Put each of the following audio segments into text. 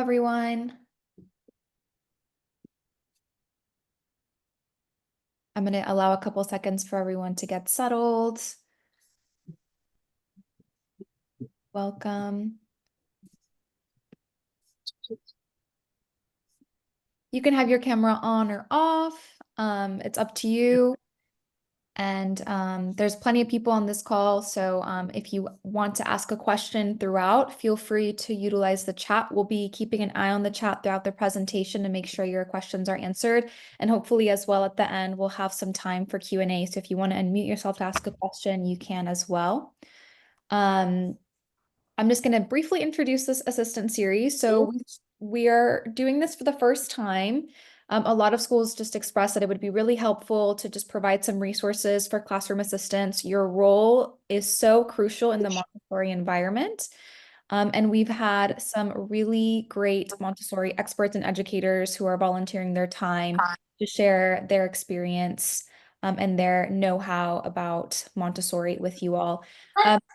everyone. I'm going to allow a couple seconds for everyone to get settled. Welcome. You can have your camera on or off. It's up to you. And there's plenty of people on this call. So if you want to ask a question throughout, feel free to utilize the chat. We'll be keeping an eye on the chat throughout the presentation to make sure your questions are answered. And hopefully as well at the end, we'll have some time for Q&A. So if you want to unmute yourself to ask a question, you can as well. I'm just going to briefly introduce this assistant series. So we are doing this for the first time. A lot of schools just expressed that it would be really helpful to just provide some resources for classroom assistants. Your role is so crucial in the Montessori environment. And we've had some really great Montessori experts and educators who are volunteering their time to share their experience and their know-how about Montessori with you all.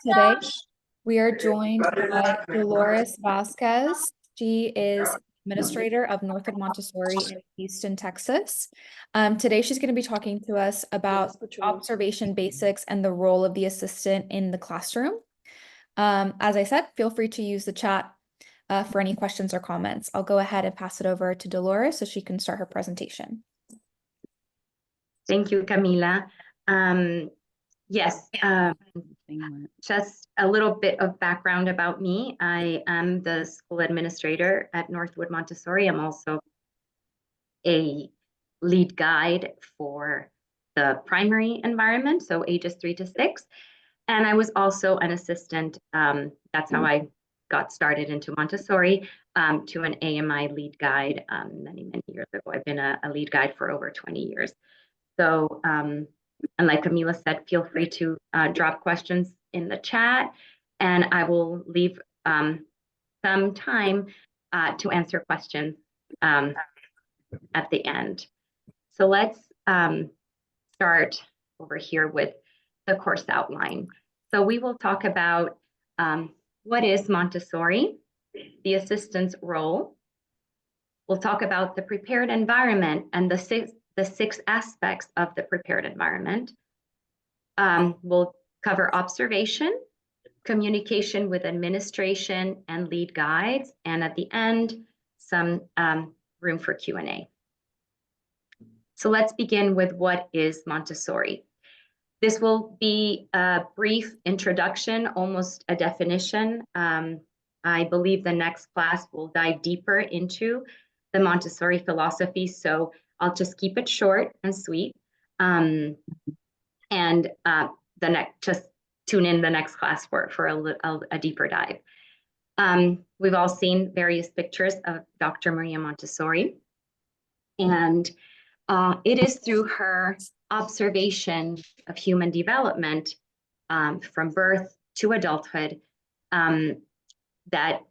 Today, we are joined by Dolores Vazquez. She is administrator of Northwood Montessori in Houston, Texas. Today, she's going to be talking to us about observation basics and the role of the assistant in the classroom. As I said, feel free to use the chat for any questions or comments. I'll go ahead and pass it over to Dolores so she can start her presentation. Thank you, Camila. Yes, just a little bit of background about me. I am the school administrator at Northwood Montessori. I'm also a lead guide for the primary environment, so ages 3 to 6. And I was also an assistant. That's how I got started into Montessori, to an AMI lead guide many, many years ago. I've been a lead guide for over 20 years. So, and like Camila said, feel free to drop questions in the chat, and I will leave some time to answer questions at the end. So let's start over here with the course outline. So we will talk about what is Montessori, the assistant's role. We'll talk about the prepared environment and the six aspects of the prepared environment. We'll cover observation, communication with administration and lead guides, and at the end, some room for Q&A. So let's begin with what is Montessori. This will be a brief introduction, almost a definition. I believe the next class will dive deeper into the Montessori philosophy, so I'll just keep it short and sweet. Just tune in the next class for a deeper dive. We've all seen various pictures of Dr. Maria Montessori, and it is through her observation of human development from birth to adulthood that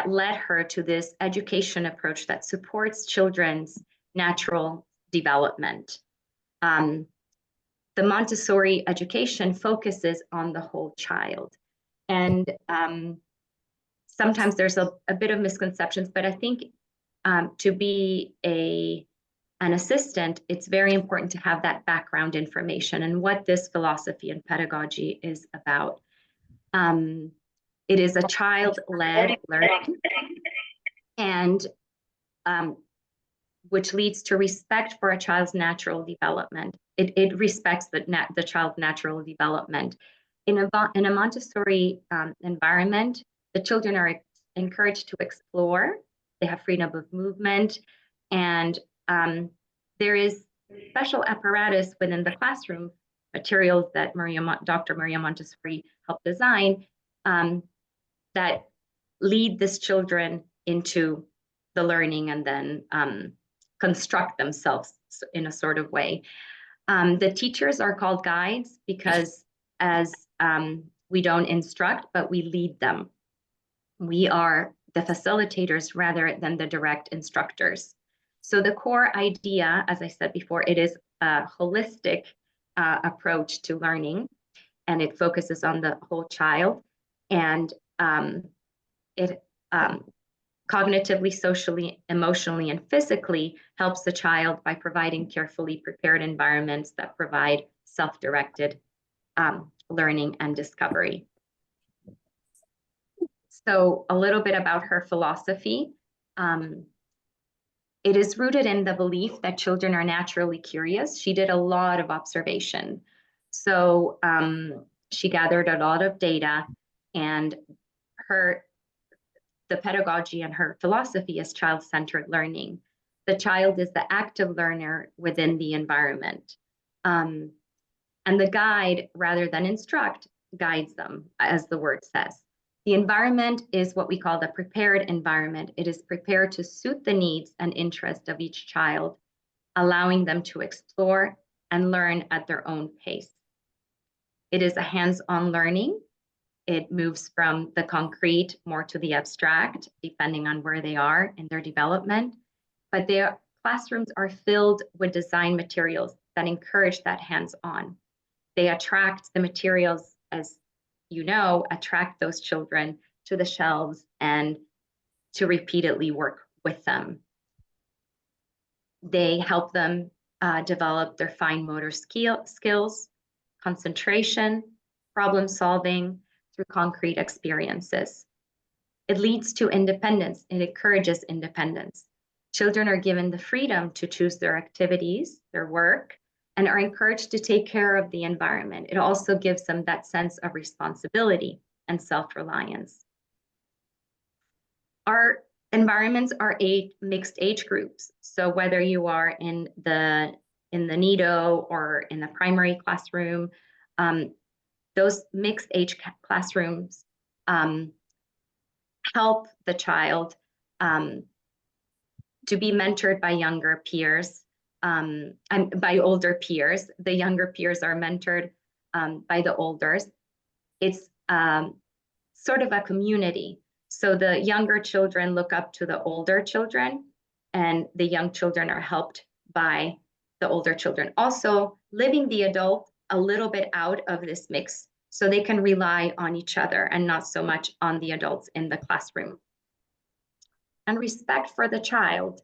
led her to this education approach that supports children's natural development. The Montessori education focuses on the whole child, and sometimes there's a bit of misconceptions, but I think to be an assistant, it's very important to have that background information and what this philosophy and pedagogy is about. It is a child-led learning, and which leads to respect for a child's natural development. It respects the child's natural development. In a Montessori environment, the children are encouraged to explore. They have freedom of movement, and there is special apparatus within the classroom, materials that Dr. Maria Montessori helped design, that lead these children into the learning and then construct themselves in a sort of way. The teachers are called guides because we don't instruct, but we lead them. We are the facilitators rather than the direct instructors. So the core idea, as I said before, it is a holistic approach to learning, and it focuses on the whole child, and it cognitively, socially, emotionally, and physically helps the child by providing carefully prepared environments that provide self-directed learning and discovery. So a little bit about her philosophy. It is rooted in the belief that children are naturally curious. She did a lot of observation. So she gathered a lot of data, and the pedagogy and her philosophy is child-centered learning. The child is the active learner within the environment. And the guide, rather than instruct, guides them, as the word says. The environment is what we call the prepared environment. It is prepared to suit the needs and interests of each child, allowing them to explore and learn at their own pace. It is a hands-on learning. It moves from the concrete more to the abstract, depending on where they are in their development. But their classrooms are filled with design materials that encourage that hands-on. They attract the materials, as you know, attract those children to the shelves and to repeatedly work with them. They help them develop their fine motor skills, concentration, problem solving through concrete experiences. It leads to independence. It encourages independence. Children are given the freedom to choose their activities, their work, and are encouraged to take care of the environment. It also gives them that sense of responsibility and self-reliance. Our environments are mixed age groups. So whether you are in the Nido or in the primary classroom, those mixed age classrooms help the child to be mentored by younger peers and by older peers. The younger peers are mentored by the olders. It's sort of a community. So the younger children look up to the older children, and the young children are helped by the older children. Also, living the adult a little bit out of this mix so they can rely on each other and not so much on the adults in the classroom. And respect for the child.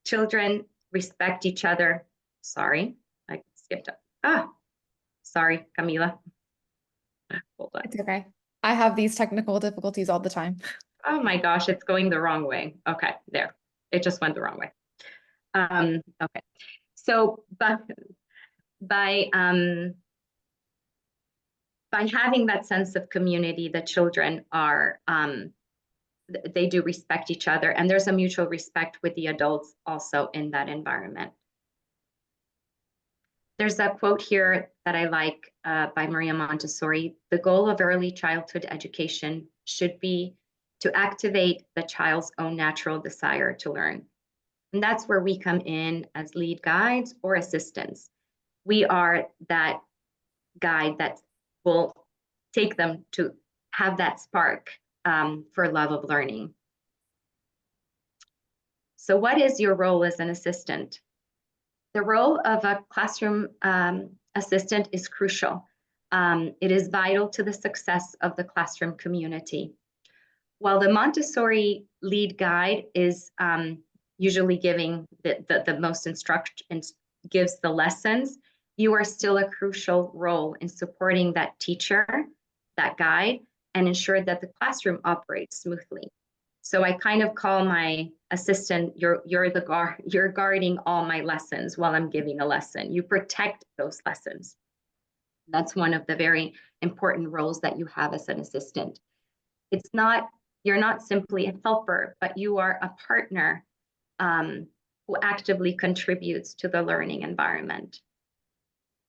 Children respect each other. Sorry, I skipped up. Sorry, Camila. Hold on. It's okay. I have these technical difficulties all the time. Oh my gosh, it's going the wrong way. Okay, there. It just went the wrong way. Okay. So, but by having that sense of community, the children are they do respect each other, and there's a mutual respect with the adults also in that environment. There's a quote here that I like by Maria Montessori. The goal of early childhood education should be to activate the child's own natural desire to learn. And that's where we come in as lead guides or assistants. We are that guide that will take them to have that spark for love of learning. So what is your role as an assistant? The role of a classroom assistant is crucial. It is vital to the success of the classroom community. While the Montessori lead guide is usually giving the most instruction, gives the lessons, you are still a crucial role in supporting that teacher, that guide, and ensure that the classroom operates smoothly. So I kind of call my assistant, you're guarding all my lessons while I'm giving a lesson. You protect those lessons. That's one of the very important roles that you have as an assistant. You're not simply a helper, but you are a partner who actively contributes to the learning environment.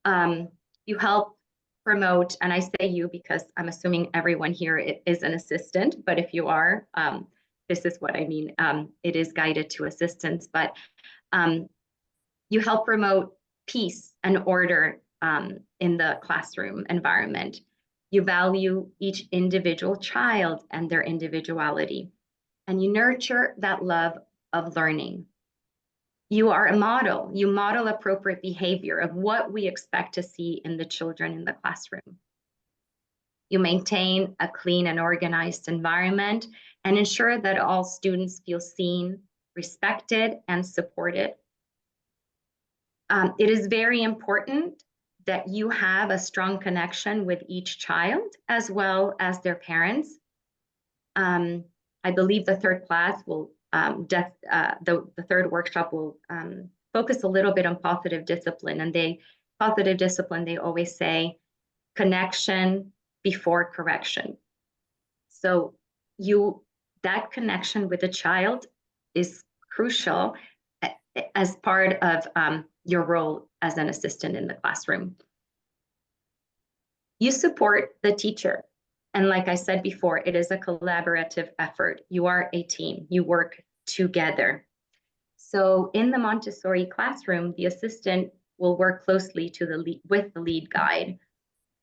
You help promote, and I say you because I'm assuming everyone here is an assistant, but if you are, this is what I mean. It is guided to assistance, but you help promote peace and order in the classroom environment. You value each individual child and their individuality, and you nurture that love of learning. You are a model. You model appropriate behavior of what we expect to see in the children in the classroom. You maintain a clean and organized environment and ensure that all students feel seen, respected, and supported. It is very important that you have a strong connection with each child as well as their parents. I believe the third class will, the third workshop will focus a little bit on positive discipline. And positive discipline, they always say connection before correction. So that connection with the child is crucial as part of your role as an assistant in the classroom. You support the teacher. And like I said before, it is a collaborative effort. You are a team. You work together. So in the Montessori classroom, the assistant will work closely with the lead guide.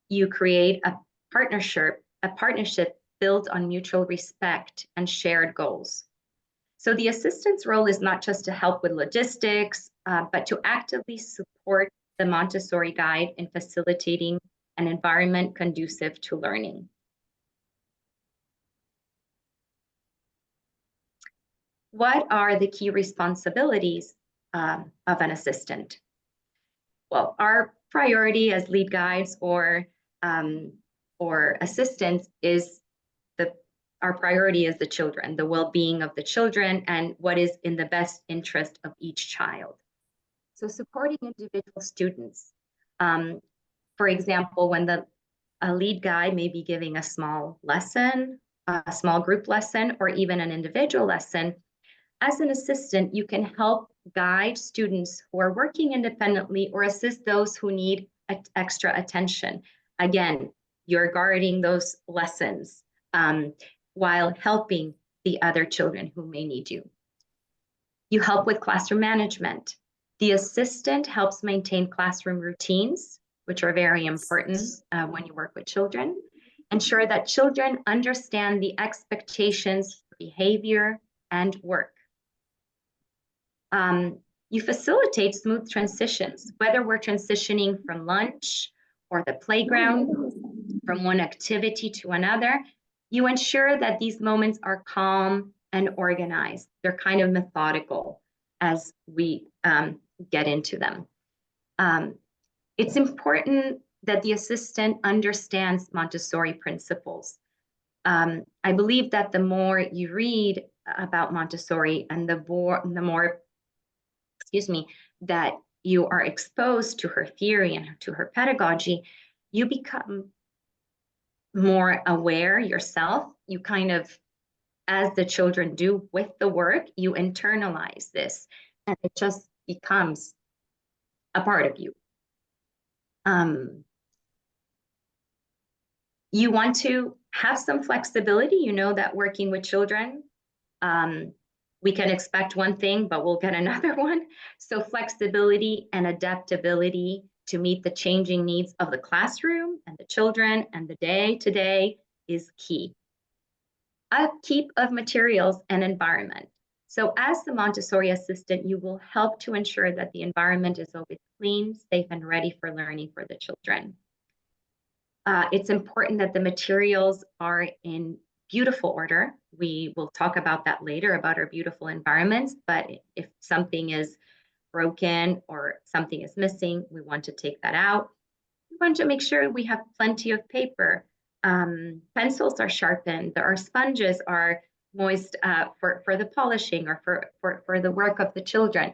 You create a partnership built on mutual respect and shared goals. So the assistant's role is not just to help with logistics, but to actively support the Montessori guide in facilitating an environment conducive to learning. What are the key responsibilities of an assistant? Well, our priority as lead guides or assistants is our priority is the children, the well-being of the children, and what is in the best interest of each child. So supporting individual students. For example, when a lead guide may be giving a small lesson, a small group lesson, or even an individual lesson, as an assistant, you can help guide students who are working independently or assist those who need extra attention. Again, you're guarding those lessons while helping the other children who may need you. You help with classroom management. The assistant helps maintain classroom routines, which are very important when you work with children. Ensure that children understand the expectations for behavior and work. You facilitate smooth transitions, whether we're transitioning from lunch or the playground, from one activity to another. You ensure that these moments are calm and organized. They're kind of methodical as we get into them. It's important that the assistant understands Montessori principles. I believe that the more you read about Montessori and the more, that you are exposed to her theory and to her pedagogy, you become more aware yourself. You kind of, as the children do with the work, you internalize this and it just becomes a part of you. You want to have some flexibility. You know that working with children, we can expect one thing, but we'll get another one. So flexibility and adaptability to meet the changing needs of the classroom and the children and the day-to-day is key. Upkeep of materials and environment. So as the Montessori assistant, you will help to ensure that the environment is always clean, safe, and ready for learning for the children. It's important that the materials are in beautiful order. We will talk about that later, about our beautiful environments, but if something is broken or something is missing, we want to take that out. We want to make sure we have plenty of paper. Pencils are sharpened, our sponges are moist for the polishing or for the work of the children.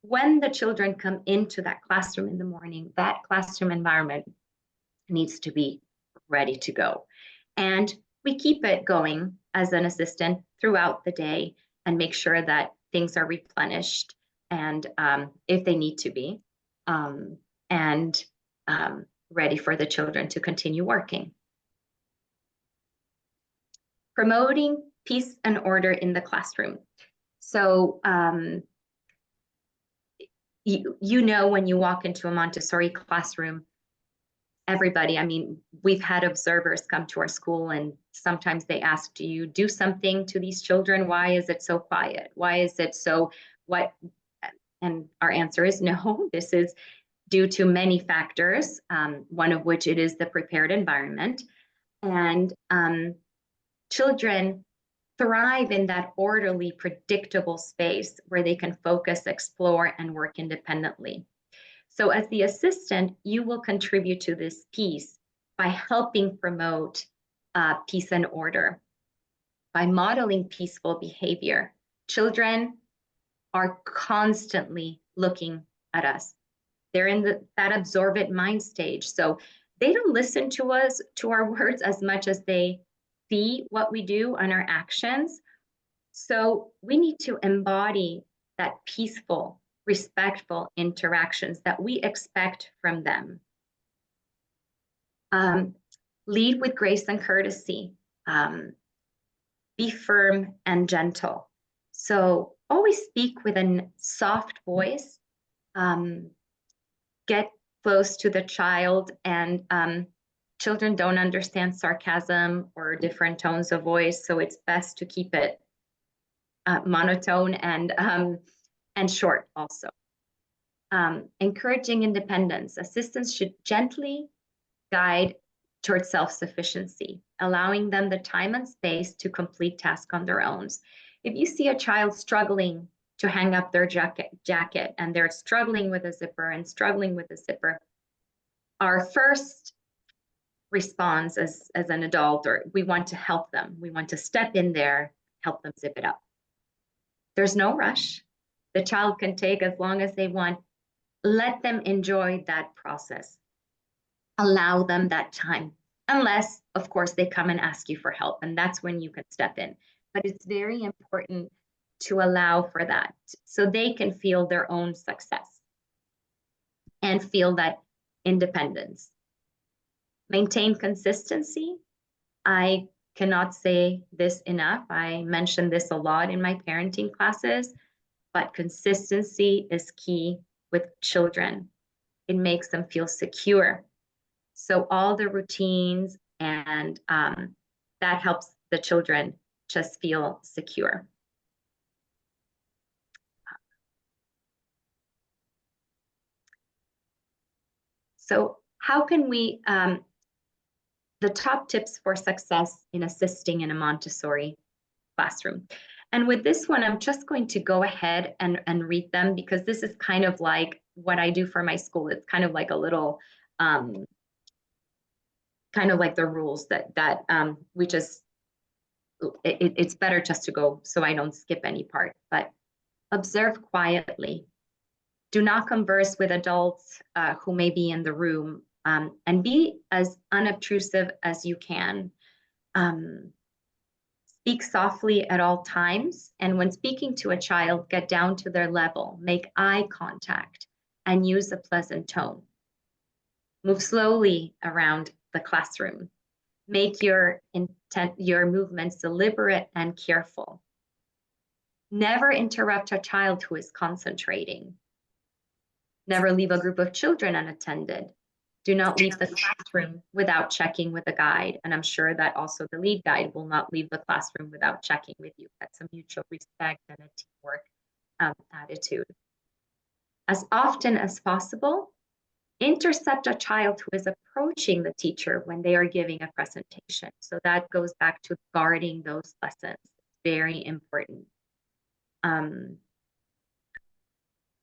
When the children come into that classroom in the morning, that classroom environment needs to be ready to go. And we keep it going as an assistant throughout the day and make sure that things are replenished and if they need to be, and ready for the children to continue working. Promoting peace and order in the classroom. So you know when you walk into a Montessori classroom, everybody, I mean, we've had observers come to our school and sometimes they ask, do you do something to these children? Why is it so quiet? Why is it so what? And our answer is no, this is due to many factors, one of which it is the prepared environment. And children thrive in that orderly, predictable space where they can focus, explore, and work independently. So as the assistant, you will contribute to this piece by helping promote peace and order, by modeling peaceful behavior. Children are constantly looking at us. They're in that absorbent mind stage. So they don't listen to us, to our words, as much as they see what we do and our actions. So we need to embody that peaceful, respectful interactions that we expect from them. Lead with grace and courtesy. Be firm and gentle. So always speak with a soft voice. Get close to the child, and children don't understand sarcasm or different tones of voice, so it's best to keep it monotone and short also. Encouraging independence. Assistants should gently guide towards self-sufficiency, allowing them the time and space to complete tasks on their own. If you see a child struggling to hang up their jacket and they're struggling with a zipper and struggling with a zipper, our first response as an adult, or we want to help them. We want to step in there, help them zip it up. There's no rush. The child can take as long as they want. Let them enjoy that process. Allow them that time, unless, of course, they come and ask you for help, and that's when you can step in. But it's very important to allow for that so they can feel their own success and feel that independence. Maintain consistency. I cannot say this enough. I mention this a lot in my parenting classes, but consistency is key with children. It makes them feel secure. So all the routines and that helps the children just feel secure. So how can we, the top tips for success in assisting in a Montessori classroom. And with this one, I'm just going to go ahead and read them, because this is kind of like what I do for my school. It's kind of like a little, kind of like the rules that we just, it's better just to go so I don't skip any part. But observe quietly. Do not converse with adults who may be in the room, and be as unobtrusive as you can. Speak softly at all times, and when speaking to a child, get down to their level, make eye contact, and use a pleasant tone. Move slowly around the classroom. Make your movements deliberate and careful. Never interrupt a child who is concentrating. Never leave a group of children unattended. Do not leave the classroom without checking with a guide. And I'm sure that also the lead guide will not leave the classroom without checking with you. That's a mutual respect and a teamwork attitude. As often as possible, intercept a child who is approaching the teacher when they are giving a presentation. So that goes back to guarding those lessons. Very important.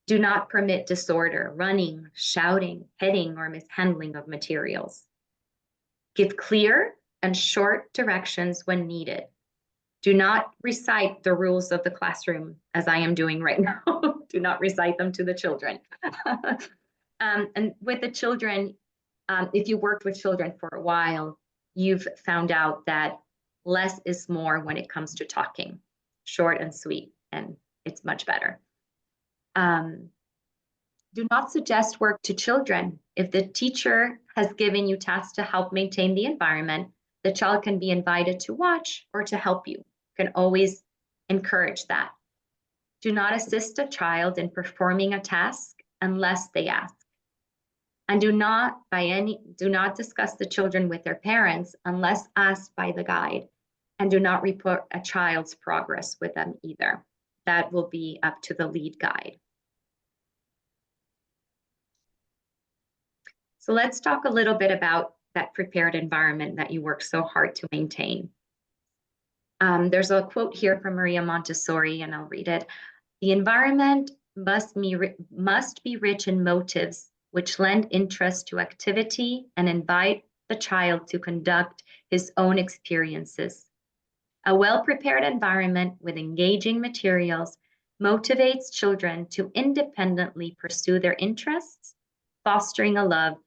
Do not permit disorder, running, shouting, hitting, or mishandling of materials. Give clear and short directions when needed. Do not recite the rules of the classroom as I am doing right now. Do not recite them to the children. And with the children, if you worked with children for a while, you've found out that less is more when it comes to talking. Short and sweet, and it's much better. Do not suggest work to children. If the teacher has given you tasks to help maintain the environment, the child can be invited to watch or to help you. You can always encourage that. Do not assist a child in performing a task unless they ask. And do not discuss the children with their parents unless asked by the guide. And do not report a child's progress with them either. That will be up to the lead guide. So let's talk a little bit about that prepared environment that you work so hard to maintain. There's a quote here from Maria Montessori, and I'll read it. The environment must be rich in motives which lend interest to activity and invite the child to conduct his own experiences. A well-prepared environment with engaging materials motivates children to independently pursue their interests, fostering a love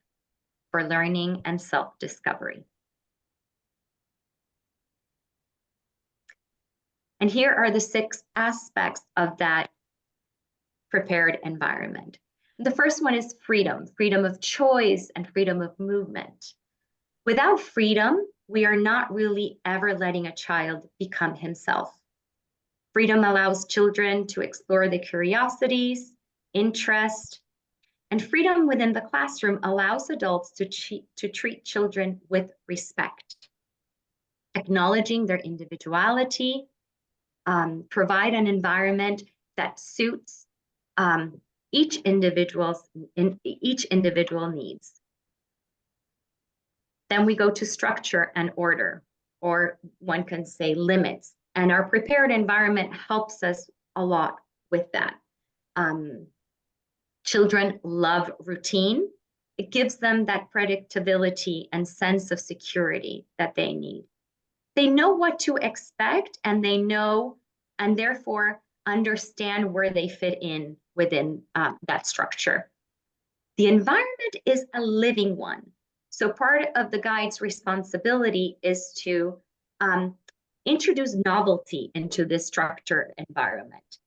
for learning and self-discovery. And here are the 6 aspects of that prepared environment. The first one is freedom, freedom of choice and freedom of movement. Without freedom, we are not really ever letting a child become himself. Freedom allows children to explore their curiosities, interest, and freedom within the classroom allows adults to treat children with respect, acknowledging their individuality, provide an environment that suits each individual needs. Then we go to structure and order, or one can say limits. And our prepared environment helps us a lot with that. Children love routine. It gives them that predictability and sense of security that they need. They know what to expect, and they know and therefore understand where they fit in within that structure. The environment is a living one. So part of the guide's responsibility is to introduce novelty into this structured environment.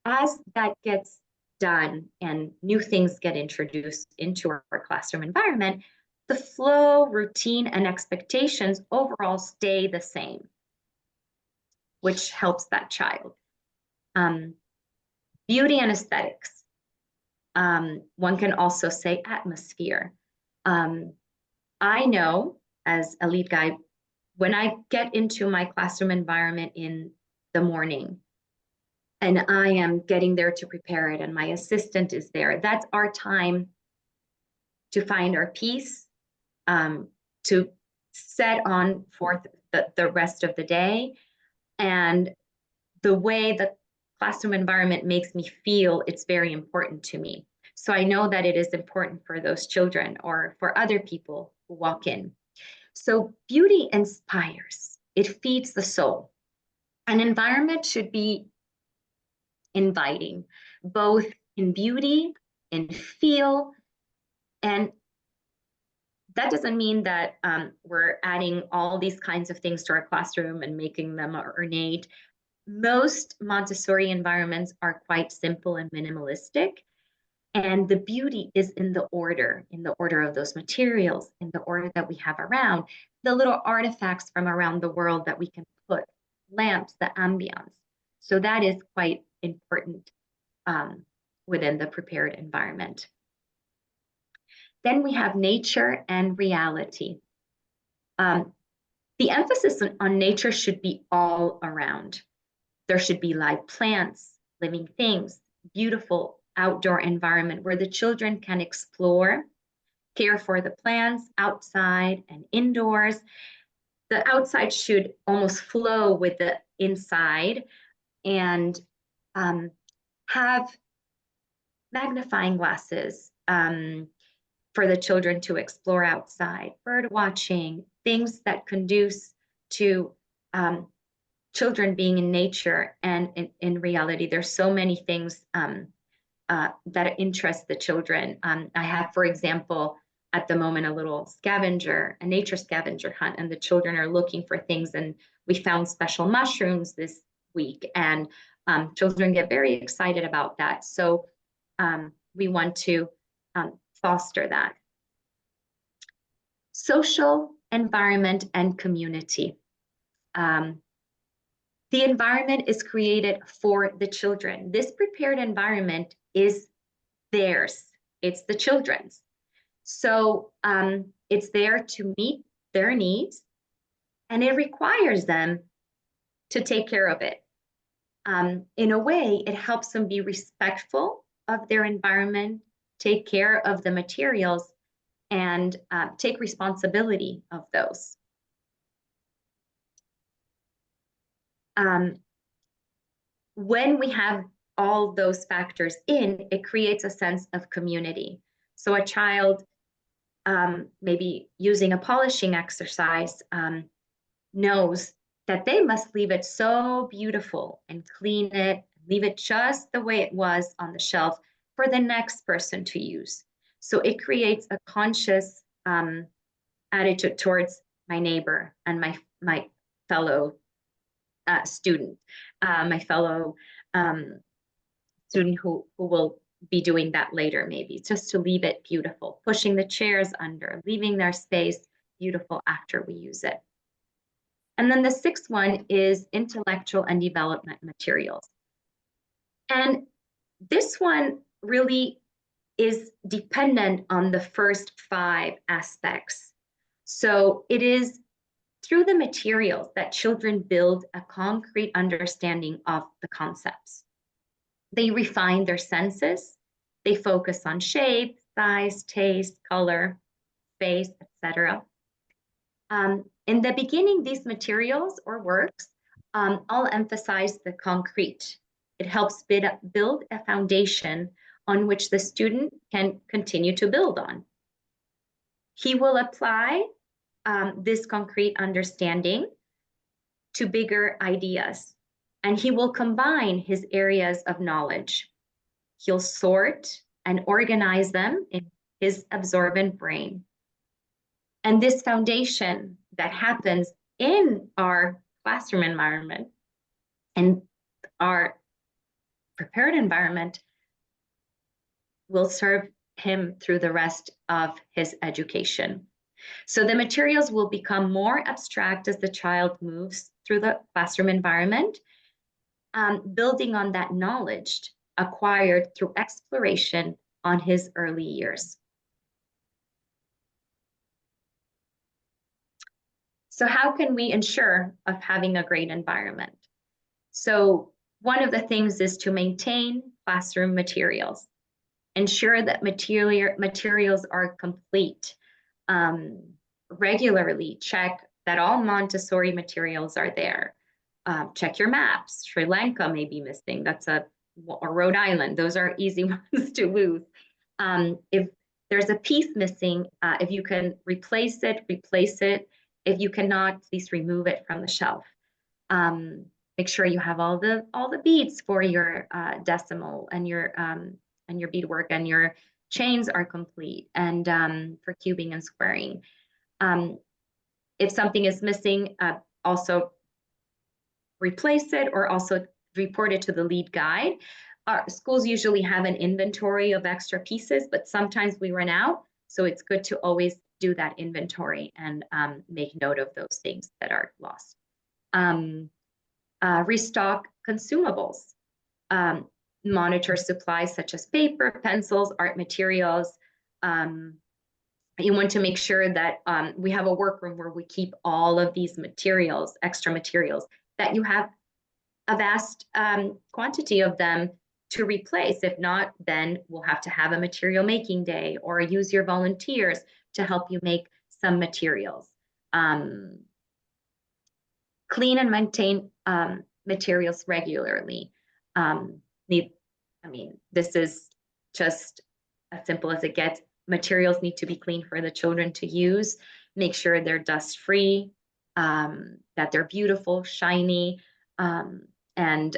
As that gets done and new things get introduced into our classroom environment, the flow, routine, and expectations overall stay the same, which helps that child. Beauty and aesthetics. One can also say atmosphere. I know as a lead guide, when I get into my classroom environment in the morning and I am getting there to prepare it and my assistant is there, that's our time to find our peace, to set on forth the rest of the day. And the way the classroom environment makes me feel, it's very important to me. So I know that it is important for those children or for other people who walk in. So beauty inspires, it feeds the soul. An environment should be inviting, both in beauty, in feel, and that doesn't mean that we're adding all these kinds of things to our classroom and making them ornate. Most Montessori environments are quite simple and minimalistic. And the beauty is in the order of those materials, in the order that we have around, the little artifacts from around the world that we can put, lamps, the ambiance. So that is quite important within the prepared environment. Then we have nature and reality. The emphasis on nature should be all around. There should be live plants, living things, beautiful outdoor environment where the children can explore, care for the plants outside and indoors. The outside should almost flow with the inside and have magnifying glasses for the children to explore outside, bird watching, things that conduce to children being in nature and in reality. There's so many things that interest the children. I have, for example, at the moment, a little a nature scavenger hunt, and the children are looking for things. And we found special mushrooms this week, and children get very excited about that. So we want to foster that. Social environment and community. The environment is created for the children. This prepared environment is theirs. It's the children's. So it's there to meet their needs, and it requires them to take care of it. In a way, it helps them be respectful of their environment, take care of the materials, and take responsibility of those. When we have all those factors in, it creates a sense of community. So a child maybe using a polishing exercise knows that they must leave it so beautiful and clean it, leave it just the way it was on the shelf for the next person to use. So it creates a conscious attitude towards my neighbor and my fellow student, my fellow student who will be doing that later, maybe just to leave it beautiful, pushing the chairs under, leaving their space beautiful after we use it. And then the sixth one is intellectual and development materials. And this one really is dependent on the first 5 aspects. So it is through the materials that children build a concrete understanding of the concepts. They refine their senses. They focus on shape, size, taste, color, space, etc. In the beginning, these materials or works all emphasize the concrete. It helps build a foundation on which the student can continue to build on. He will apply this concrete understanding to bigger ideas, and he will combine his areas of knowledge. He'll sort and organize them in his absorbent brain. And this foundation that happens in our classroom environment and our prepared environment will serve him through the rest of his education. So the materials will become more abstract as the child moves through the classroom environment, building on that knowledge acquired through exploration on his early years. So how can we ensure of having a great environment? So one of the things is to maintain classroom materials. Ensure that materials are complete. Regularly check that all Montessori materials are there. Check your maps. Sri Lanka may be missing. That's or Rhode Island. Those are easy ones to lose. If there's a piece missing, if you can replace it, replace it. If you cannot, please remove it from the shelf. Make sure you have all the beads for your decimal and your beadwork, and your chains are complete, and for cubing and squaring. If something is missing, also replace it, or also report it to the lead guide. Our schools usually have an inventory of extra pieces, but sometimes we run out. So it's good to always do that inventory and make note of those things that are lost. Restock consumables. Monitor supplies such as paper, pencils, art materials. You want to make sure that we have a workroom where we keep all of these materials, extra materials, that you have a vast quantity of them to replace. If not, then we'll have to have a material making day or use your volunteers to help you make some materials. Clean and maintain materials regularly. This is just as simple as it gets. Materials need to be clean for the children to use. Make sure they're dust-free, that they're beautiful, shiny, and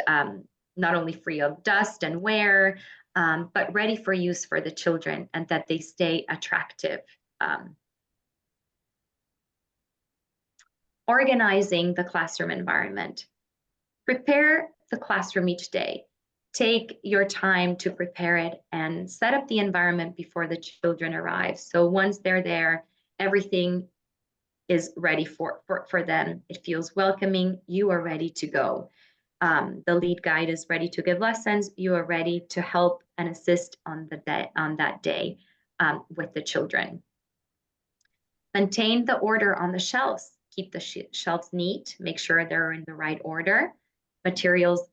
not only free of dust and wear, but ready for use for the children, and that they stay attractive. Organizing the classroom environment. Prepare the classroom each day. Take your time to prepare it and set up the environment before the children arrive. So once they're there, everything is ready for them. It feels welcoming. You are ready to go. The lead guide is ready to give lessons. You are ready to help and assist on that day with the children. Maintain the order on the shelves. Keep the shelves neat. Make sure they're in the right order. Materials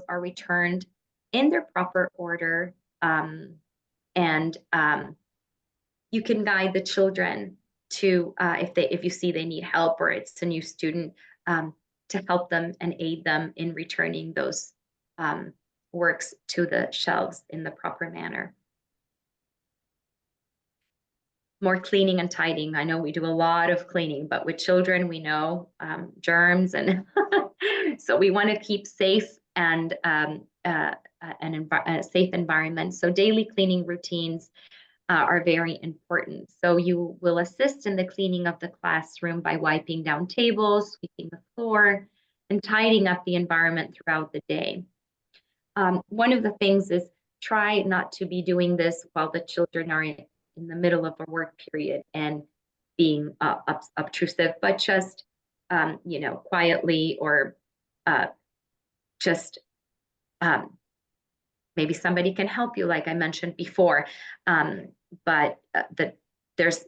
are returned in their proper order, and you can guide the children to, if you see they need help or it's a new student, to help them and aid them in returning those works to the shelves in the proper manner. More cleaning and tidying. I know we do a lot of cleaning, but with children, we know germs, and so we want to keep safe and a safe environment. So daily cleaning routines are very important. So you will assist in the cleaning of the classroom by wiping down tables, sweeping the floor, and tidying up the environment throughout the day. One of the things is try not to be doing this while the children are in the middle of a work period and being obtrusive, but just, quietly, or just maybe somebody can help you, like I mentioned before. But there's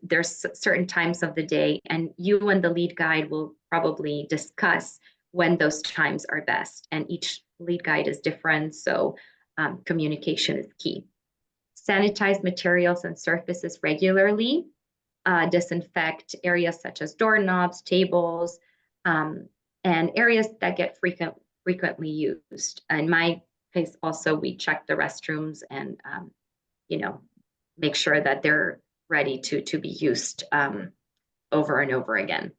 certain times of the day, and you and the lead guide will probably discuss when those times are best. And each lead guide is different, so communication is key. Sanitize materials and surfaces regularly. Disinfect areas such as doorknobs, tables, and areas that get frequently used. In my case, also, we check the restrooms and make sure that they're ready to be used over and over again.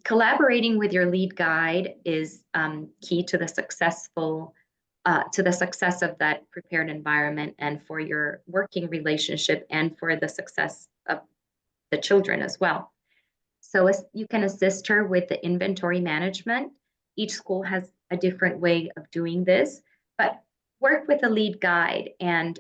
Collaborating with your lead guide is key to the success of that prepared environment, and for your working relationship, and for the success of the children as well. So you can assist her with the inventory management. Each school has a different way of doing this, but work with a lead guide, and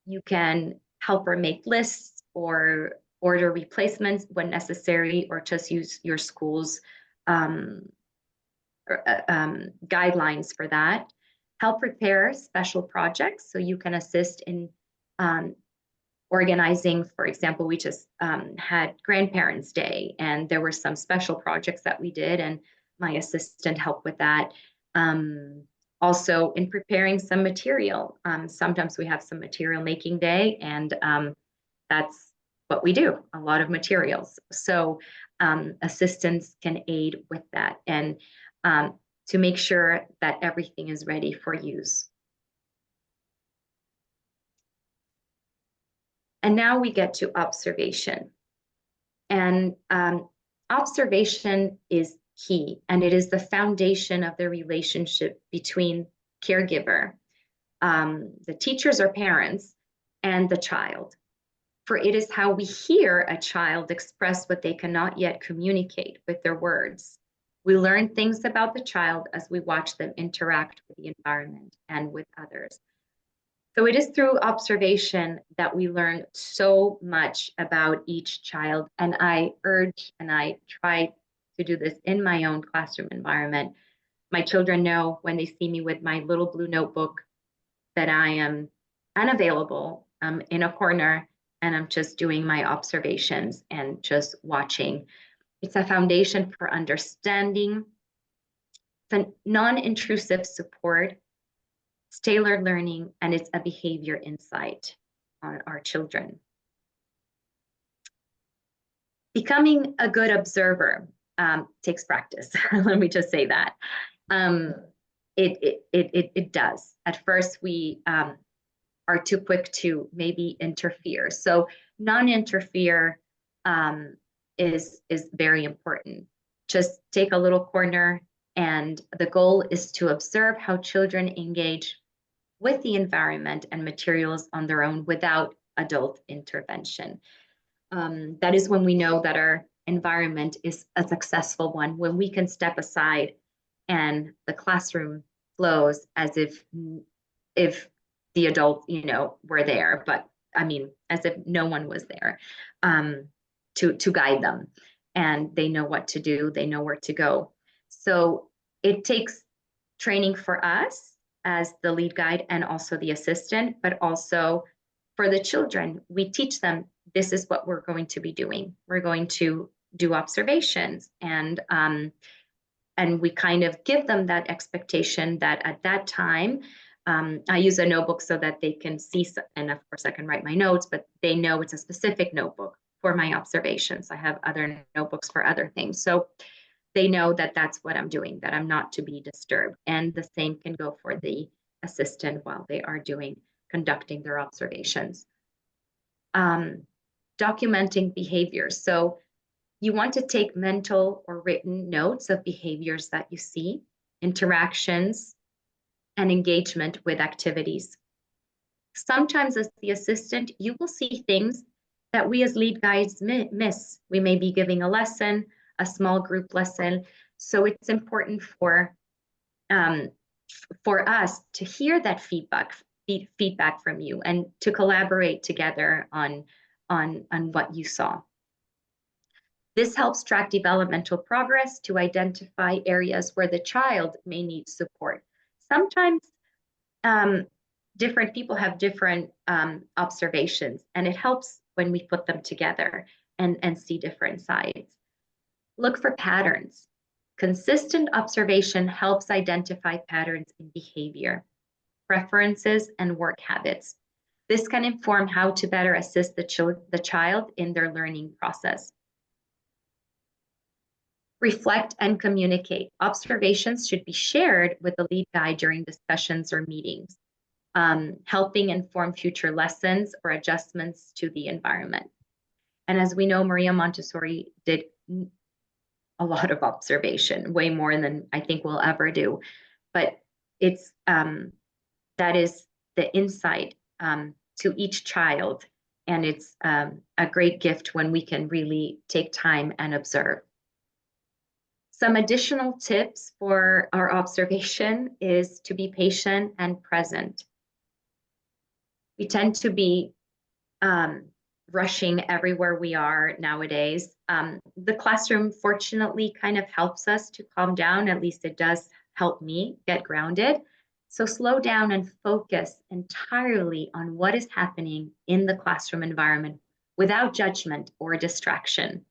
you can help her make lists or order replacements when necessary, or just use your school's guidelines for that. Help prepare special projects, so you can assist in organizing. For example, we just had Grandparents' Day, and there were some special projects that we did, and my assistant helped with that. Also, in preparing some material, sometimes we have some material making day, and that's what we do, a lot of materials. So assistants can aid with that, and to make sure that everything is ready for use. And now we get to observation. And observation is key, and it is the foundation of the relationship between caregiver, the teachers or parents, and the child. For it is how we hear a child express what they cannot yet communicate with their words. We learn things about the child as we watch them interact with the environment and with others. So it is through observation that we learn so much about each child. And I urge, and I try to do this in my own classroom environment. My children know when they see me with my little blue notebook that I am unavailable. I'm in a corner, and I'm just doing my observations and just watching. It's a foundation for understanding. It's a non-intrusive support. It's tailored learning, and it's a behavior insight on our children. Becoming a good observer takes practice. Let me just say that. It does. At first, we are too quick to maybe interfere. So non-interfere is very important. Just take a little corner, and the goal is to observe how children engage with the environment and materials on their own without adult intervention. That is when we know that our environment is a successful one, when we can step aside and the classroom flows as if the adult, were there, but I mean, as if no one was there to guide them, and they know what to do, they know where to go. So it takes training for us as the lead guide and also the assistant, but also for the children. We teach them, this is what we're going to be doing. We're going to do observations, and we kind of give them that expectation that at that time, I use a notebook so that they can see, and of course I can write my notes, but they know it's a specific notebook for my observations. I have other notebooks for other things. So they know that that's what I'm doing, that I'm not to be disturbed. And the same can go for the assistant while they are conducting their observations. Documenting behaviors. So you want to take mental or written notes of behaviors that you see, interactions, and engagement with activities. Sometimes as the assistant, you will see things that we as lead guides miss. We may be giving a lesson, a small group lesson. So it's important for us to hear that feedback from you and to collaborate together on what you saw. This helps track developmental progress to identify areas where the child may need support. Sometimes different people have different observations, and it helps when we put them together and see different sides. Look for patterns. Consistent observation helps identify patterns in behavior, preferences, and work habits. This can inform how to better assist the child in their learning process. Reflect and communicate. Observations should be shared with the lead guide during discussions or meetings, helping inform future lessons or adjustments to the environment. And as we know, Maria Montessori did a lot of observation, way more than I think we'll ever do. But it's that is the insight to each child. And it's a great gift when we can really take time and observe. Some additional tips for our observation is to be patient and present. We tend to be rushing everywhere we are nowadays. The classroom, fortunately, kind of helps us to calm down. At least it does help me get grounded. So slow down and focus entirely on what is happening in the classroom environment without judgment or distraction.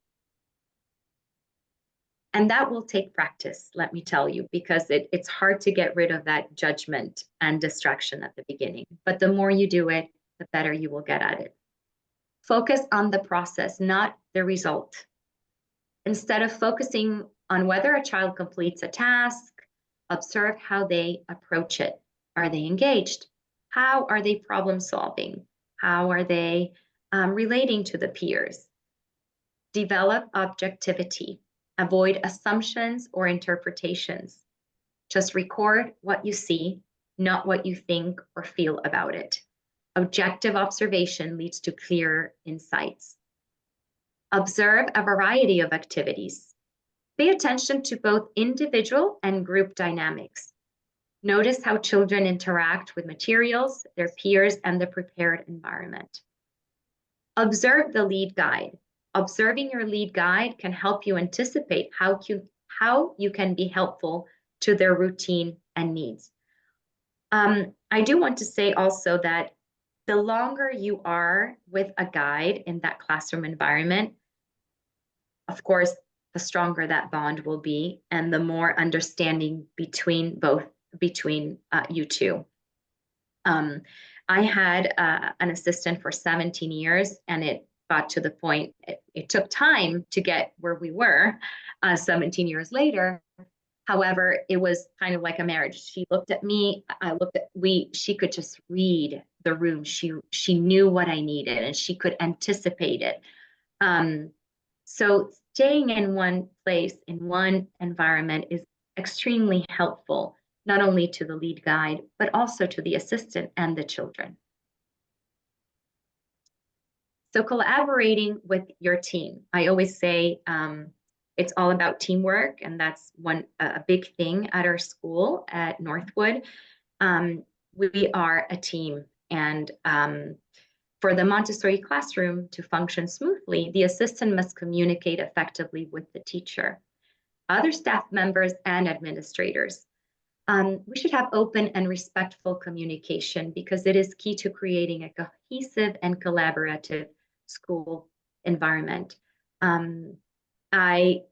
And that will take practice, let me tell you, because it's hard to get rid of that judgment and distraction at the beginning. But the more you do it, the better you will get at it. Focus on the process, not the result. Instead of focusing on whether a child completes a task, observe how they approach it. Are they engaged? How are they problem solving? How are they relating to the peers? Develop objectivity. Avoid assumptions or interpretations. Just record what you see, not what you think or feel about it. Objective observation leads to clear insights. Observe a variety of activities. Pay attention to both individual and group dynamics. Notice how children interact with materials, their peers, and the prepared environment. Observe the lead guide. Observing your lead guide can help you anticipate how you can be helpful to their routine and needs. I do want to say also that the longer you are with a guide in that classroom environment, of course, the stronger that bond will be and the more understanding between you two. I had an assistant for 17 years, and it got to the point, it took time to get where we were 17 years later. However, it was kind of like a marriage. She looked at me, she could just read the room. She knew what I needed and she could anticipate it. So staying in one place, in one environment is extremely helpful, not only to the lead guide, but also to the assistant and the children. So collaborating with your team. I always say it's all about teamwork, and that's a big thing at our school at Northwood. We are a team, and for the Montessori classroom to function smoothly, the assistant must communicate effectively with the teacher, other staff members, and administrators. We should have open and respectful communication because it is key to creating a cohesive and collaborative school environment. I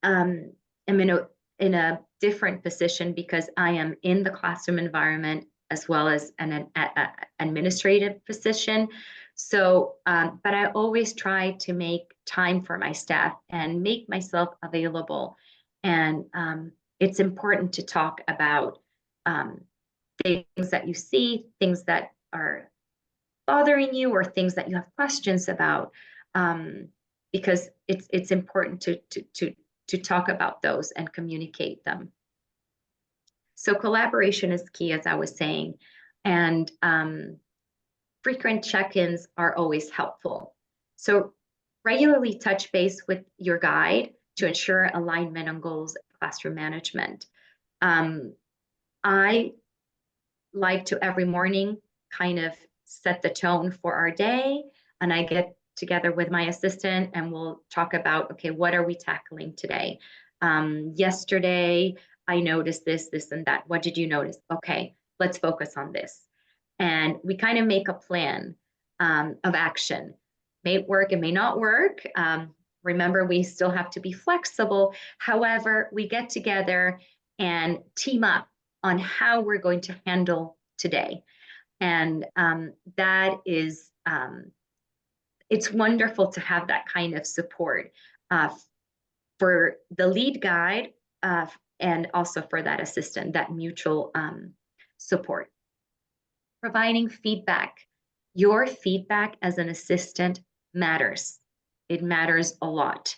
am in a different position because I am in the classroom environment as well as an administrative position. So, but I always try to make time for my staff and make myself available. And it's important to talk about things that you see, things that are bothering you, or things that you have questions about, because it's important to talk about those and communicate them. So collaboration is key, as I was saying, and frequent check-ins are always helpful. So regularly touch base with your guide to ensure alignment on goals and classroom management. I like to every morning kind of set the tone for our day, and I get together with my assistant and we'll talk about, okay, what are we tackling today? Yesterday, I noticed this, and that. What did you notice? Okay, let's focus on this. And we kind of make a plan of action. May work, it may not work. Remember, we still have to be flexible. However, we get together and team up on how we're going to handle today. And that is, it's wonderful to have that kind of support for the lead guide and also for that assistant, that mutual support. Providing feedback. Your feedback as an assistant matters. It matters a lot.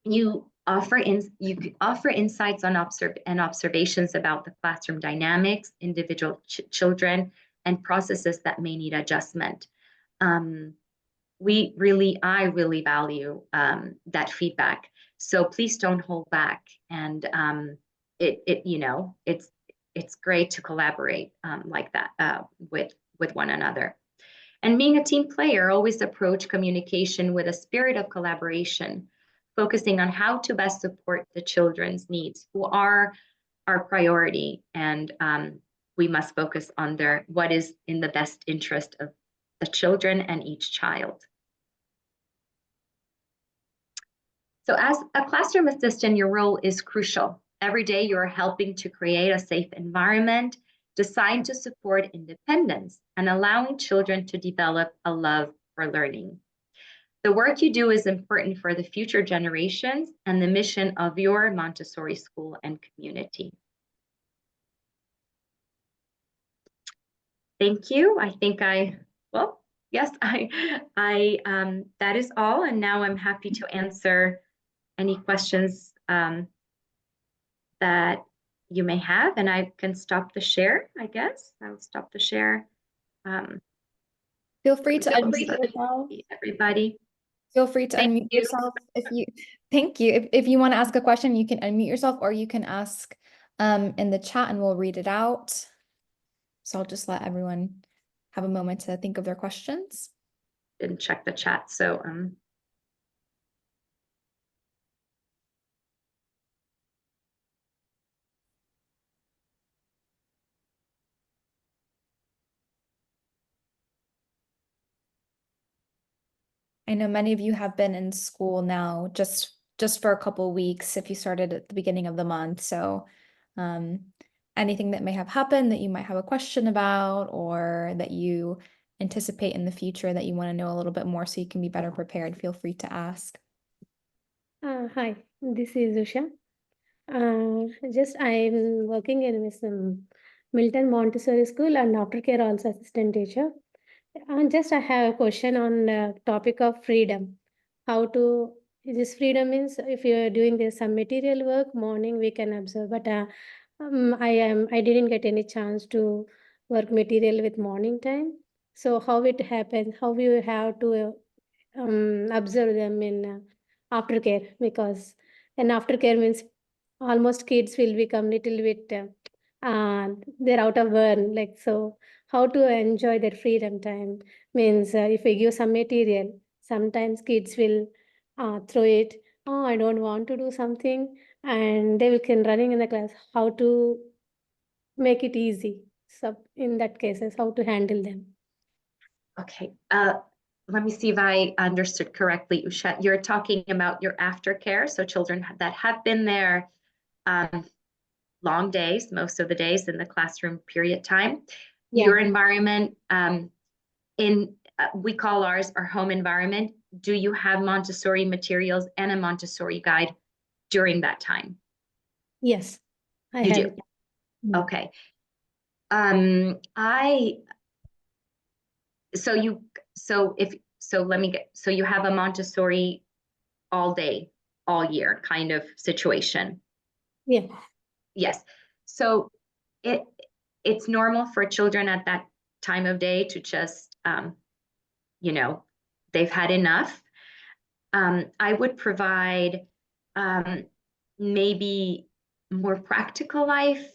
You offer insights on observations about the classroom dynamics, individual children, and processes that may need adjustment. I really value that feedback. So please don't hold back. And it's great to collaborate like that with one another. And being a team player, always approach communication with a spirit of collaboration, focusing on how to best support the children's needs, who are our priority. And we must focus on what is in the best interest of the children and each child. So as a classroom assistant, your role is crucial. Every day you're helping to create a safe environment designed to support independence and allowing children to develop a love for learning. The work you do is important for the future generations and the mission of your Montessori school and community. Thank you. I think yes, that is all. And now I'm happy to answer any questions that you may have, and I can stop the share, I guess. I'll stop the share. Feel free to unmute yourself. Everybody. Feel free to unmute yourself thank you. If you want to ask a question, you can unmute yourself, or you can ask in the chat and we'll read it out. So I'll just let everyone have a moment to think of their questions. Didn't check the chat, so I know many of you have been in school now just for a couple of weeks if you started at the beginning of the month. So anything that may have happened that you might have a question about, or that you anticipate in the future that you want to know a little bit more so you can be better prepared, feel free to ask. Hi, this is Usha. I'm working in Miss Milton Montessori School and aftercare also assistant teacher. And I have a question on topic of freedom. This freedom means if you're doing some material work, morning we can observe, but I didn't get any chance to work material with morning time. So how it happens, how you have to observe them in aftercare, because in aftercare means almost kids will become little bit they're out of burn, like, so how to enjoy their freedom time means if we give some material, sometimes kids will throw it. Oh, I don't want to do something, and they will can running in the class. How to make it easy? So in that cases, how to handle them? Okay. Let me see if I understood correctly, Usha. You're talking about your aftercare, so children that have been there long days, most of the days in the classroom period time. Yeah. Your environment, we call ours our home environment. Do you have Montessori materials and a Montessori guide during that time? Yes, I You have do. it. Okay. So you have a Montessori all day, all year kind of situation. Yeah. Yes. So it's normal for children at that time of day to just, they've had enough. I would provide maybe more practical life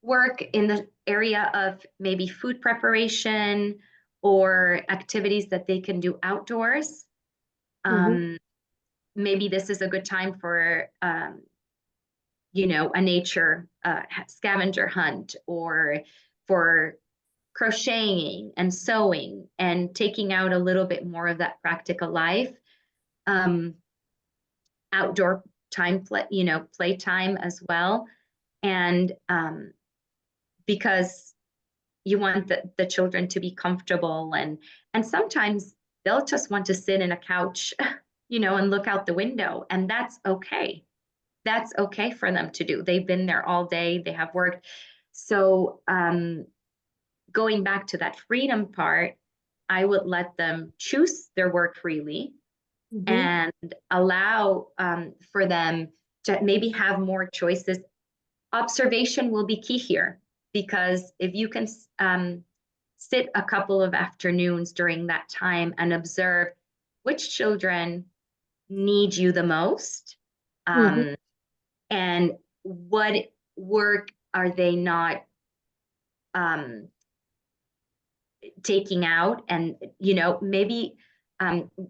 work in the area of maybe food preparation or activities that they can do outdoors. Maybe this is a good time for, a nature scavenger hunt, or for crocheting and sewing and taking out a little bit more of that practical life. Outdoor time, play time as well. And because you want the children to be comfortable, and sometimes they'll just want to sit in a couch, and look out the window, and that's okay. That's okay for them to do. They've been there all day, they have worked. So going back to that freedom part, I would let them choose their work freely, and allow for them to maybe have more choices. Observation will be key here, because if you can sit a couple of afternoons during that time and observe which children need you the most, and what work are they not taking out, and maybe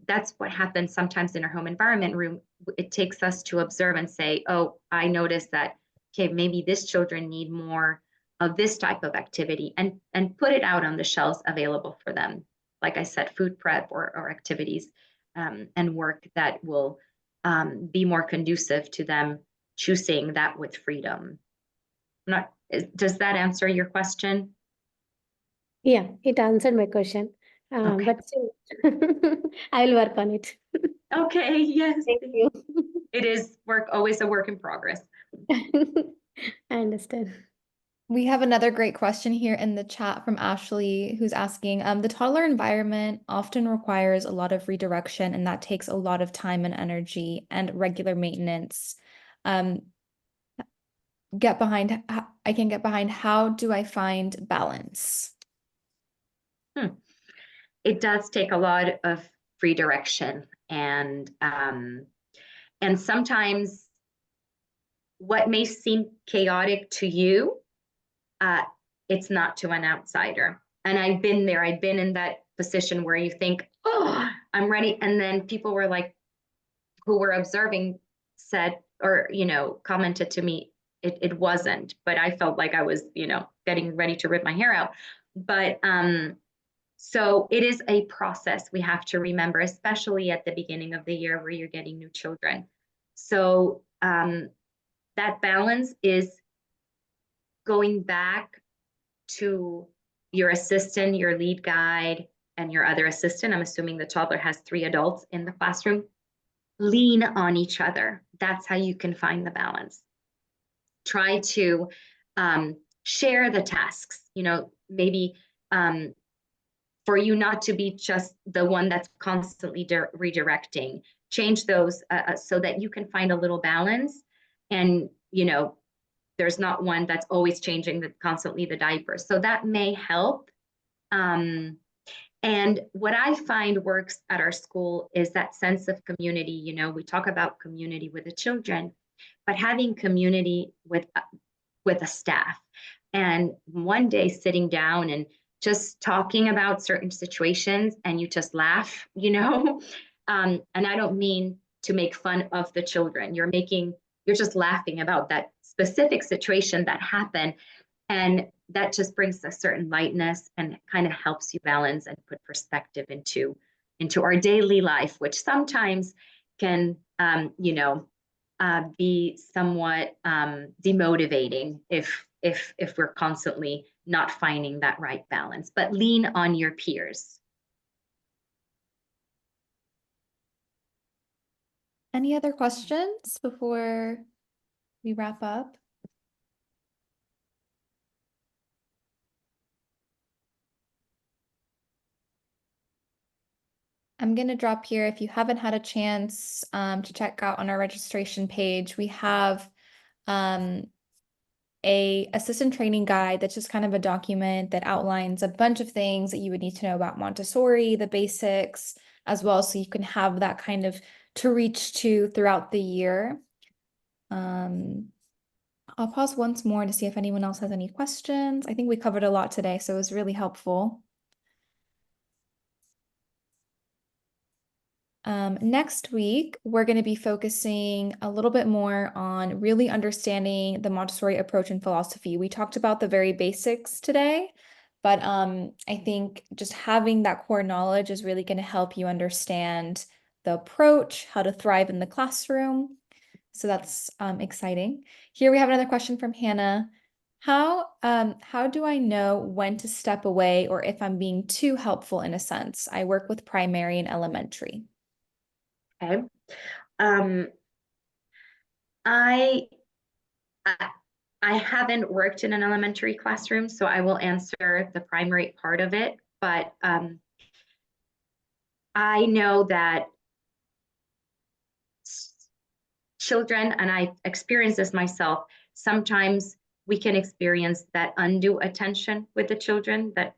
that's what happens sometimes in our home environment room. It takes us to observe and say, oh, I noticed that, okay, maybe this children need more of this type of activity, and put it out on the shelves available for them. Like I said, food prep or activities and work that will be more conducive to them choosing that with freedom. Does that answer your question? Yeah, it answered my question. Okay. But still, I will work on it. Okay, yes. Thank you. It is always a work in progress. I understand. We have another great question here in the chat from Ashley, who's asking, the toddler environment often requires a lot of redirection, and that takes a lot of time and energy and regular maintenance. I can get behind, how do I find balance? It does take a lot of redirection, and sometimes what may seem chaotic to you, it's not to an outsider. And I've been there. I've been in that position where you think, oh, I'm ready. And then people were like, who were observing, said, or, commented to me, it wasn't, but I felt like I was, getting ready to rip my hair out. But so it is a process we have to remember, especially at the beginning of the year where you're getting new children. So that balance is going back to your assistant, your lead guide, and your other assistant. I'm assuming the toddler has 3 adults in the classroom. Lean on each other. That's how you can find the balance. Try to share the tasks, maybe for you not to be just the one that's constantly redirecting. Change those so that you can find a little balance, and there's not one that's always changing constantly the diapers. So that may help. And what I find works at our school is that sense of community. We talk about community with the children, but having community with the staff, and one day sitting down and just talking about certain situations, and you just laugh, and I don't mean to make fun of the children. You're just laughing about that specific situation that happened, and that just brings a certain lightness and kind of helps you balance and put perspective into our daily life, which sometimes can be somewhat demotivating if we're constantly not finding that right balance. But lean on your peers. Any other questions before we wrap up? I'm going to drop here. If you haven't had a chance to check out on our registration page, we have a assistant training guide that's just kind of a document that outlines a bunch of things that you would need to know about Montessori, the basics, as well, so you can have that kind of to reach to throughout the year. I'll pause once more to see if anyone else has any questions. I think we covered a lot today, so it was really helpful. Next week, we're going to be focusing a little bit more on really understanding the Montessori approach and philosophy. We talked about the very basics today, but I think just having that core knowledge is really going to help you understand the approach, how to thrive in the classroom. So that's exciting. Here we have another question from Hannah. How do I know when to step away or if I'm being too helpful in a sense? I work with primary and elementary. Okay. I haven't worked in an elementary classroom, so I will answer the primary part of it, but I know that children, and I experience this myself, sometimes we can experience that undue attention with the children. That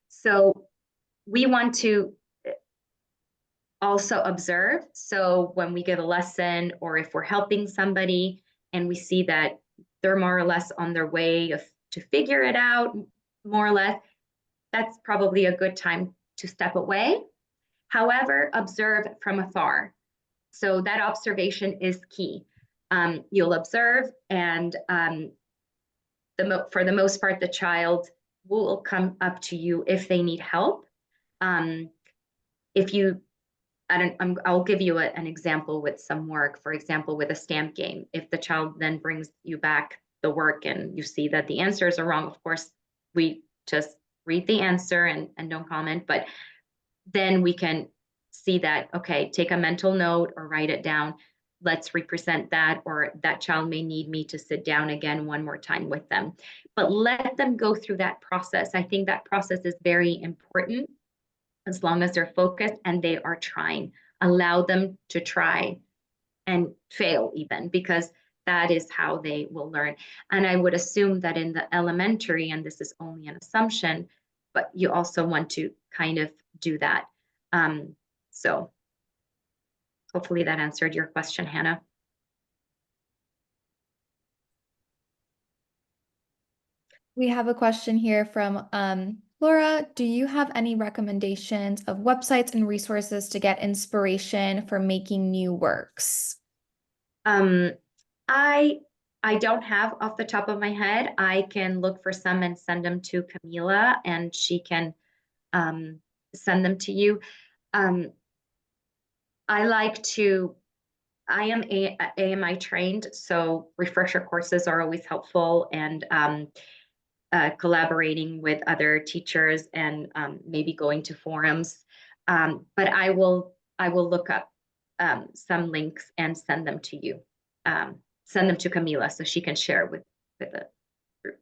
so we want to also observe. So when we give a lesson, or if we're helping somebody and we see that they're more or less on their way to figure it out, more or less, that's probably a good time to step away. However, observe from afar. So that observation is key. You'll observe, and for the most part, the child will come up to you if they need help. If you, I'll give you an example with some work. For example, with a stamp game, if the child then brings you back the work and you see that the answers are wrong, of course, we just read the answer and don't comment, but then we can see that, okay, take a mental note or write it down. Let's represent that, or that child may need me to sit down again one more time with them. But let them go through that process. I think that process is very important as long as they're focused and they are trying. Allow them to try and fail even, because that is how they will learn. And I would assume that in the elementary, and this is only an assumption, but you also want to kind of do that. So hopefully that answered your question, Hannah. We have a question here from Laura. Do you have any recommendations of websites and resources to get inspiration for making new works? I don't have off the top of my head. I can look for some and send them to Camila, and she can send them to you. I am AMI trained, so refresher courses are always helpful, and collaborating with other teachers and maybe going to forums. But I will look up some links and send them to you. Send them to Camila so she can share with the group.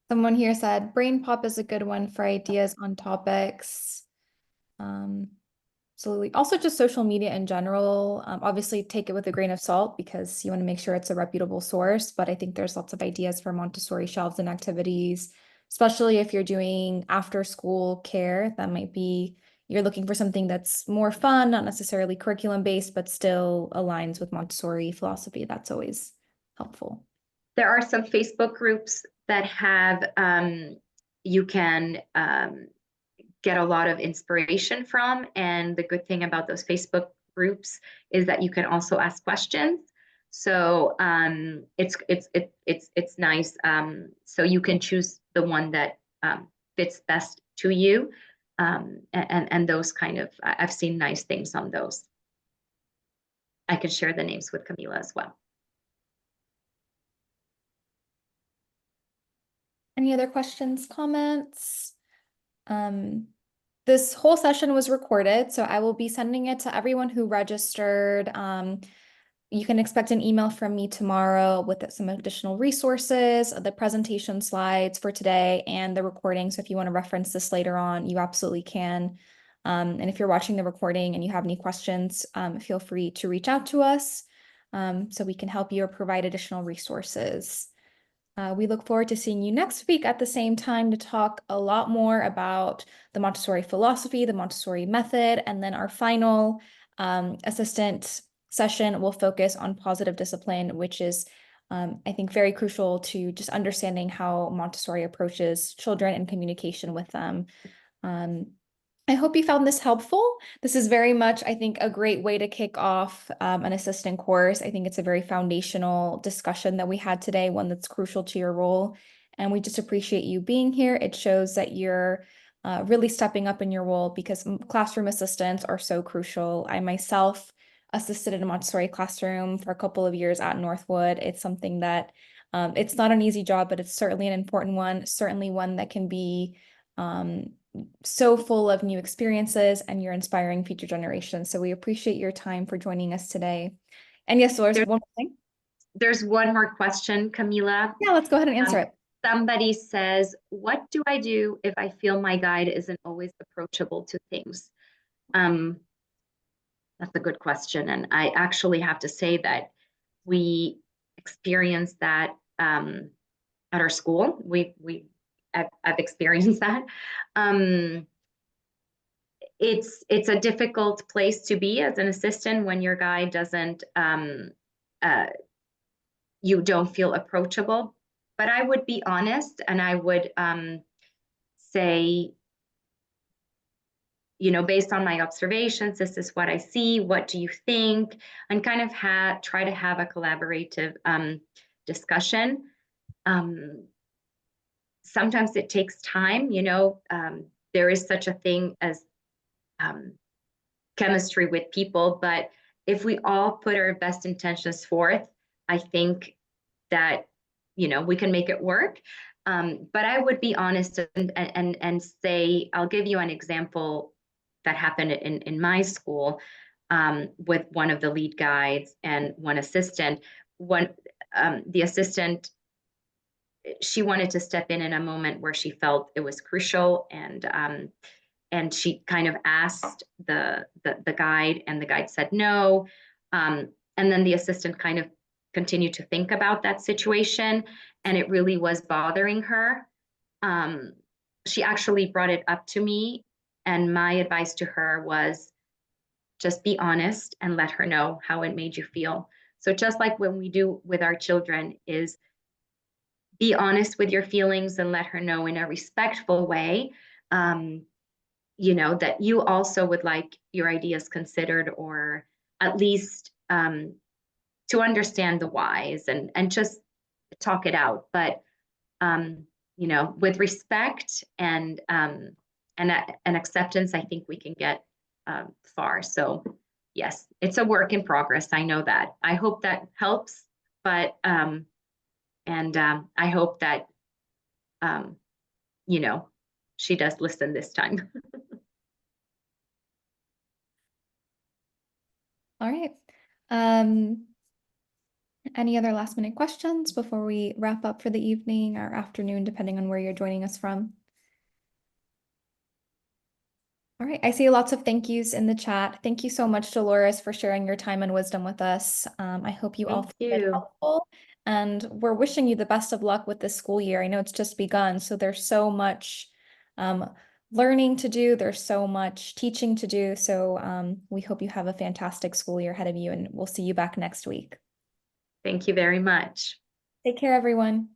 Someone here said Brain Pop is a good one for ideas on topics. Absolutely. Also, just social media in general. Obviously, take it with a grain of salt because you want to make sure it's a reputable source. But I think there's lots of ideas for Montessori shelves and activities, especially if you're doing after school care. That might be, you're looking for something that's more fun, not necessarily curriculum based, but still aligns with Montessori philosophy. That's always helpful. There are some Facebook groups that have, you can get a lot of inspiration from. And the good thing about those Facebook groups is that you can also ask questions. So it's nice. So you can choose the one that fits best to you. And those kind of, I've seen nice things on those. I can share the names with Camila as well. Any other questions, comments? This whole session was recorded, so I will be sending it to everyone who registered. You can expect an email from me tomorrow with some additional resources, the presentation slides for today, and the recording. So if you want to reference this later on, you absolutely can. And if you're watching the recording and you have any questions, feel free to reach out to us so we can help you or provide additional resources. We look forward to seeing you next week at the same time to talk a lot more about the Montessori philosophy, the Montessori method, and then our final assistant session will focus on positive discipline, which is, I think, very crucial to just understanding how Montessori approaches children and communication with them. I hope you found this helpful. This is very much, I think, a great way to kick off an assistant course. I think it's a very foundational discussion that we had today, one that's crucial to your role. And we just appreciate you being here. It shows that you're really stepping up in your role because classroom assistants are so crucial. I myself assisted in a Montessori classroom for a couple of years at Northwood. It's something that it's not an easy job, but it's certainly an important one, certainly one that can be so full of new experiences, and you're inspiring future generations. So we appreciate your time for joining us today. And yes, Dolores, one more thing. There's one more question, Camila. Yeah, let's go ahead and answer it. Somebody says, what do I do if I feel my guide isn't always approachable to things? That's a good question. And I actually have to say that we experience that at our school. I've experienced that. It's a difficult place to be as an assistant when your guide doesn't, you don't feel approachable. But I would be honest, and I would say, based on my observations, this is what I see. What do you think? And kind of try to have a collaborative discussion. Sometimes it takes time, there is such a thing as chemistry with people, but if we all put our best intentions forth, I think that, we can make it work. But I would be honest and say, I'll give you an example that happened in my school with one of the lead guides and one assistant. The assistant, she wanted to step in a moment where she felt it was crucial, and she kind of asked the guide, and the guide said no. And then the assistant kind of continued to think about that situation, and it really was bothering her. She actually brought it up to me, and my advice to her was just be honest and let her know how it made you feel. So just like when we do with our children, is be honest with your feelings and let her know in a respectful way, that you also would like your ideas considered, or at least to understand the whys, and just talk it out. But, with respect and acceptance, I think we can get far. So yes, it's a work in progress. I know that. I hope that helps, but, I hope that, she does listen this time. All right. Any other last minute questions before we wrap up for the evening or afternoon, depending on where you're joining us from? All right, I see lots of thank yous in the chat. Thank you so much, Dolores, for sharing your time and wisdom with us. I hope you all found it helpful, and we're wishing you the best of luck with this school year. I know it's just begun, so there's so much learning to do. There's so much teaching to do. So we hope you have a fantastic school year ahead of you, and we'll see you back next week. Thank you very much. Take care, everyone.